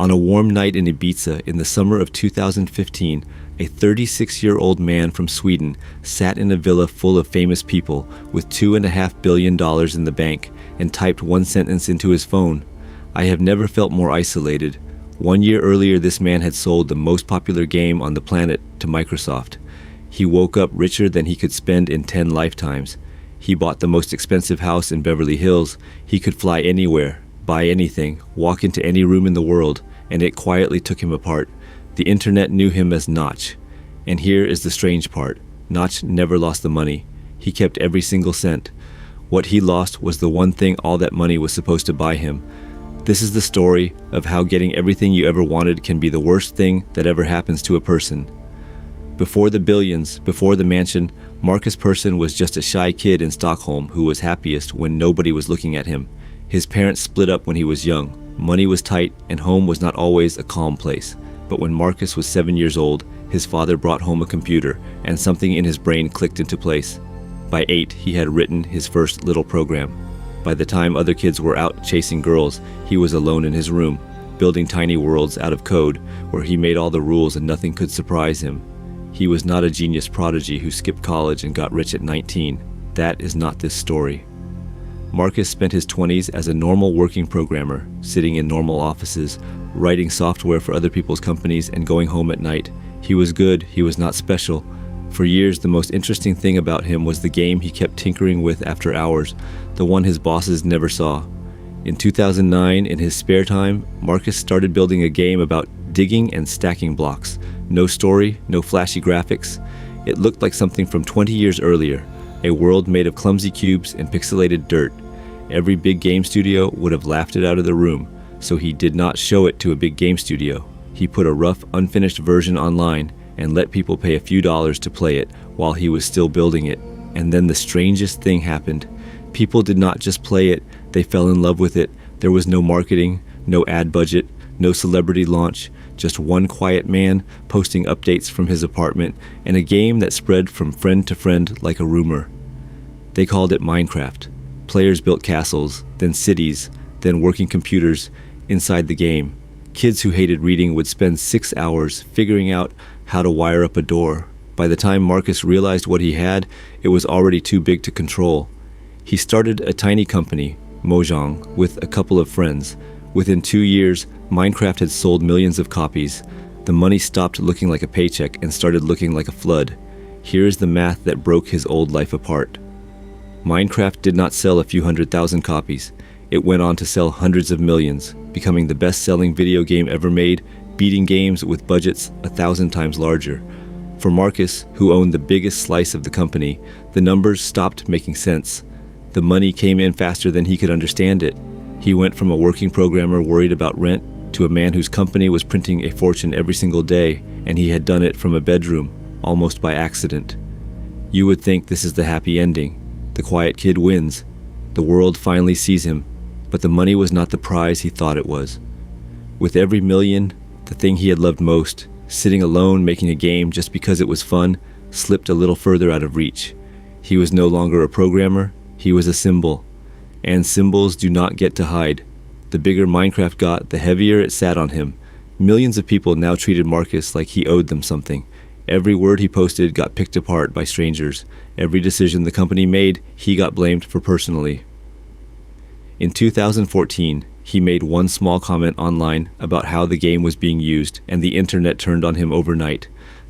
On a warm night in Ibiza in the summer of 2015, a 36-year-old man from Sweden sat in a villa full of famous people with $2.5 billion in the bank and typed one sentence into his phone: "I have never felt more isolated." 1 year earlier, this man had sold the most popular game on the planet to Microsoft. He woke up richer than he could spend in 10 lifetimes. He bought the most expensive house in Beverly Hills. He could fly anywhere, buy anything, walk into any room in the world, and it quietly took him apart. The internet knew him as Notch. And here is the strange part. Notch never lost the money. He kept every single cent. What he lost was the one thing all that money was supposed to buy him. This is the story of how getting everything you ever wanted can be the worst thing that ever happens to a person. Before the billions, before the mansion, Markus Persson was just a shy kid in Stockholm who was happiest when nobody was looking at him. His parents split up when he was young. Money was tight, and home was not always a calm place. But when Markus was 7 years old, his father brought home a computer, and something in his brain clicked into place. By 8, he had written his first little program. By the time other kids were out chasing girls, he was alone in his room, building tiny worlds out of code, where he made all the rules and nothing could surprise him. He was not a genius prodigy who skipped college and got rich at 19. That is not this story. Markus spent his 20s as a normal working programmer, sitting in normal offices, writing software for other people's companies and going home at night. He was good, he was not special. For years, the most interesting thing about him was the game he kept tinkering with after hours, the one his bosses never saw. In 2009, in his spare time, Markus started building a game about digging and stacking blocks. No story, no flashy graphics. It looked like something from 20 years earlier, a world made of clumsy cubes and pixelated dirt. Every big game studio would have laughed it out of the room, so he did not show it to a big game studio. He put a rough, unfinished version online and let people pay a few dollars to play it while he was still building it. And then the strangest thing happened. People did not just play it, they fell in love with it. There was no marketing, no ad budget, no celebrity launch, just one quiet man posting updates from his apartment, and a game that spread from friend to friend like a rumor. They called it Minecraft. Players built castles, then cities, then working computers inside the game. Kids who hated reading would spend 6 hours figuring out how to wire up a door. By the time Markus realized what he had, it was already too big to control. He started a tiny company, Mojang, with a couple of friends. Within 2 years, Minecraft had sold millions of copies. The money stopped looking like a paycheck and started looking like a flood. Here is the math that broke his old life apart. Minecraft did not sell a few 100,000 copies. It went on to sell hundreds of millions, becoming the best-selling video game ever made, beating games with budgets 1,000 times larger. For Markus, who owned the biggest slice of the company, the numbers stopped making sense. The money came in faster than he could understand it. He went from a working programmer worried about rent to a man whose company was printing a fortune every single day, and he had done it from a bedroom, almost by accident. You would think this is the happy ending. The quiet kid wins. The world finally sees him, but the money was not the prize he thought it was. With every million, the thing he had loved most, sitting alone making a game just because it was fun, slipped a little further out of reach. He was no longer a programmer, he was a symbol. And symbols do not get to hide. The bigger Minecraft got, the heavier it sat on him. Millions of people now treated Markus like he owed them something. Every word he posted got picked apart by strangers. Every decision the company made, he got blamed for personally. In 2014, he made one small comment online about how the game was being used, and the internet turned on him overnight.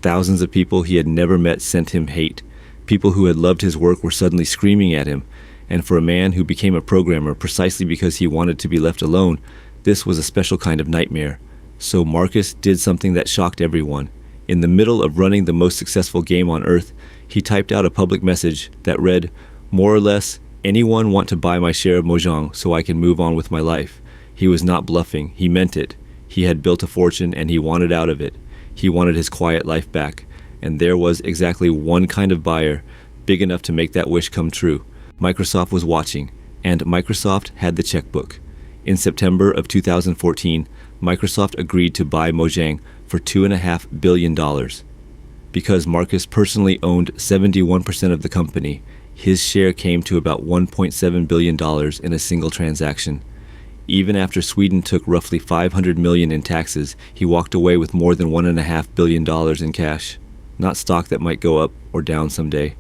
Thousands of people he had never met sent him hate. People who had loved his work were suddenly screaming at him. And for a man who became a programmer precisely because he wanted to be left alone, this was a special kind of nightmare. So Markus did something that shocked everyone. In the middle of running the most successful game on Earth, he typed out a public message that read, more or less, anyone want to buy my share of Mojang so I can move on with my life. He was not bluffing, he meant it. He had built a fortune and he wanted out of it. He wanted his quiet life back. And there was exactly one kind of buyer, big enough to make that wish come true. Microsoft was watching, and Microsoft had the checkbook. In September of 2014, Microsoft agreed to buy Mojang for $2.5 billion. Because Markus personally owned 71% of the company, his share came to about $1.7 billion in a single transaction. Even after Sweden took roughly $500 million in taxes, he walked away with more than $1.5 billion in cash. Not stock that might go up or down someday.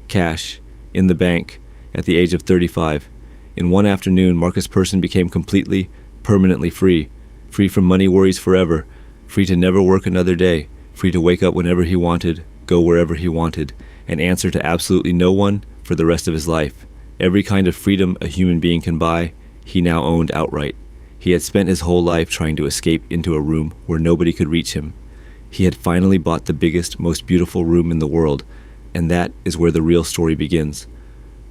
Cash, in the bank, at the age of 35. In one afternoon, Markus Persson became completely, permanently free. Free from money worries forever. Free to never work another day. Free to wake up whenever he wanted, go wherever he wanted, and answer to absolutely no one for the rest of his life. Every kind of freedom a human being can buy, he now owned outright. He had spent his whole life trying to escape into a room where nobody could reach him. He had finally bought the biggest, most beautiful room in the world, and that is where the real story begins.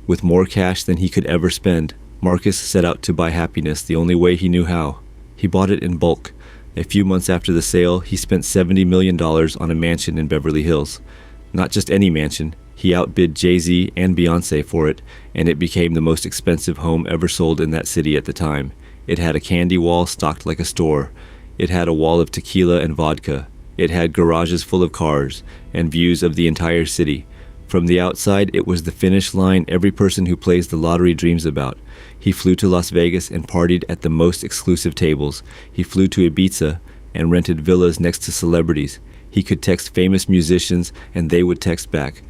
With more cash than he could ever spend, Markus set out to buy happiness the only way he knew how. He bought it in bulk. A few months after the sale, he spent $70 million on a mansion in Beverly Hills. Not just any mansion. He outbid Jay-Z and Beyoncé for it, and it became the most expensive home ever sold in that city at the time. It had a candy wall stocked like a store. It had a wall of tequila and vodka. It had garages full of cars and views of the entire city. From the outside, it was the finish line every person who plays the lottery dreams about. He flew to Las Vegas and partied at the most exclusive tables. He flew to Ibiza and rented villas next to celebrities. He could text famous musicians and they would text back.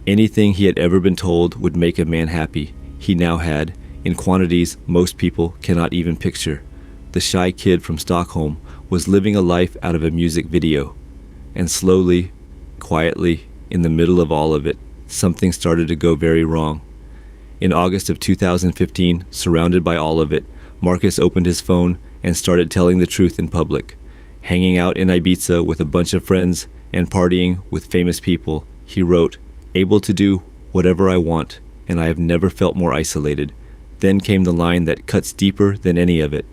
Anything he had ever been told would make a man happy, he now had, in quantities most people cannot even picture. The shy kid from Stockholm was living a life out of a music video. And slowly, quietly, in the middle of all of it, something started to go very wrong. In August of 2015, surrounded by all of it, Markus opened his phone and started telling the truth in public. Hanging out in Ibiza with a bunch of friends and partying with famous people, he wrote, "Able to do whatever I want, and I have never felt more isolated." Then came the line that cuts deeper than any of it.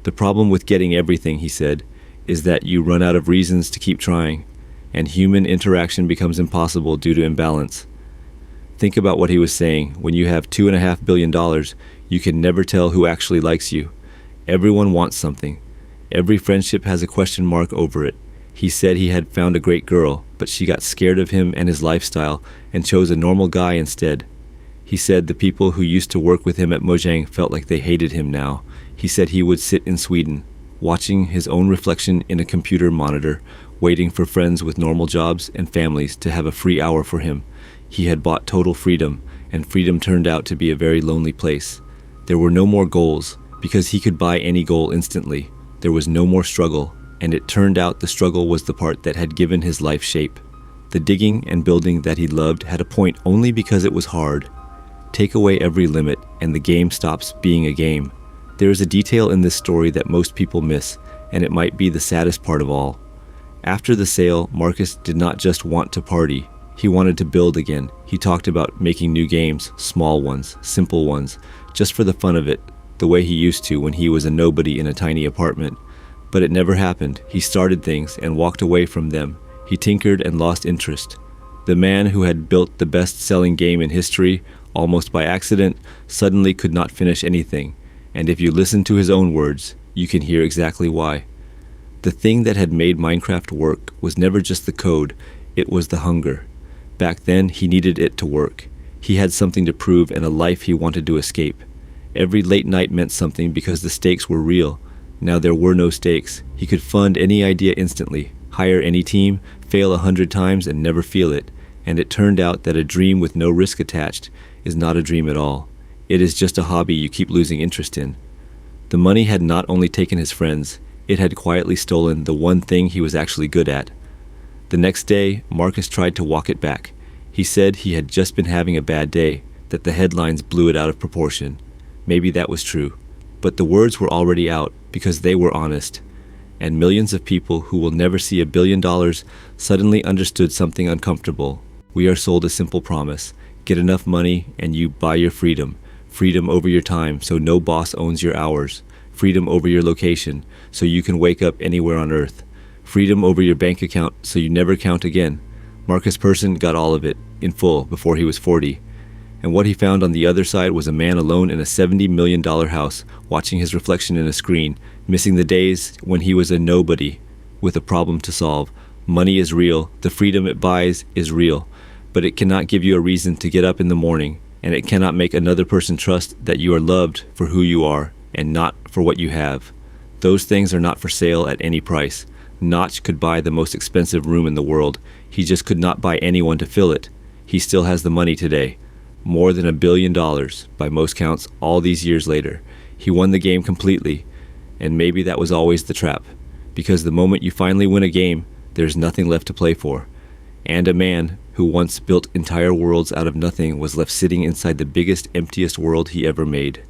"The problem with getting everything," he said, "is that you run out of reasons to keep trying, and human interaction becomes impossible due to imbalance." Think about what he was saying. When you have $2.5 billion, you can never tell who actually likes you. Everyone wants something. Every friendship has a question mark over it. He said he had found a great girl, but she got scared of him and his lifestyle and chose a normal guy instead. He said the people who used to work with him at Mojang felt like they hated him now. He said he would sit in Sweden, watching his own reflection in a computer monitor, waiting for friends with normal jobs and families to have a free hour for him. He had bought total freedom, and freedom turned out to be a very lonely place. There were no more goals, because he could buy any goal instantly. There was no more struggle, and it turned out the struggle was the part that had given his life shape. The digging and building that he loved had a point only because it was hard. Take away every limit, and the game stops being a game. There is a detail in this story that most people miss, and it might be the saddest part of all. After the sale, Markus did not just want to party. He wanted to build again. He talked about making new games, small ones, simple ones, just for the fun of it, the way he used to when he was a nobody in a tiny apartment. But it never happened. He started things and walked away from them. He tinkered and lost interest. The man who had built the best-selling game in history, almost by accident, suddenly could not finish anything. And if you listen to his own words, you can hear exactly why. The thing that had made Minecraft work was never just the code, it was the hunger. Back then, he needed it to work. He had something to prove and a life he wanted to escape. Every late night meant something because the stakes were real. Now there were no stakes. He could fund any idea instantly, hire any team, fail 100 times and never feel it. And it turned out that a dream with no risk attached is not a dream at all. It is just a hobby you keep losing interest in. The money had not only taken his friends, it had quietly stolen the one thing he was actually good at. The next day, Markus tried to walk it back. He said he had just been having a bad day, that the headlines blew it out of proportion. Maybe that was true. But the words were already out because they were honest. And millions of people who will never see $1 billion suddenly understood something uncomfortable. We are sold a simple promise. Get enough money and you buy your freedom. Freedom over your time so no boss owns your hours. Freedom over your location so you can wake up anywhere on earth. Freedom over your bank account so you never count again. Markus Persson got all of it, in full, before he was 40. And what he found on the other side was a man alone in a $70 million house, watching his reflection in a screen, missing the days when he was a nobody with a problem to solve. Money is real, the freedom it buys is real, but it cannot give you a reason to get up in the morning, and it cannot make another person trust that you are loved for who you are. and not for what you have. Those things are not for sale at any price. Notch could buy the most expensive room in the world. He just could not buy anyone to fill it. He still has the money today. More than $1 billion, by most counts, all these years later. He won the game completely, and maybe that was always the trap. Because the moment you finally win a game, there's nothing left to play for. And a man who once built entire worlds out of nothing was left sitting inside the biggest, emptiest world he ever made.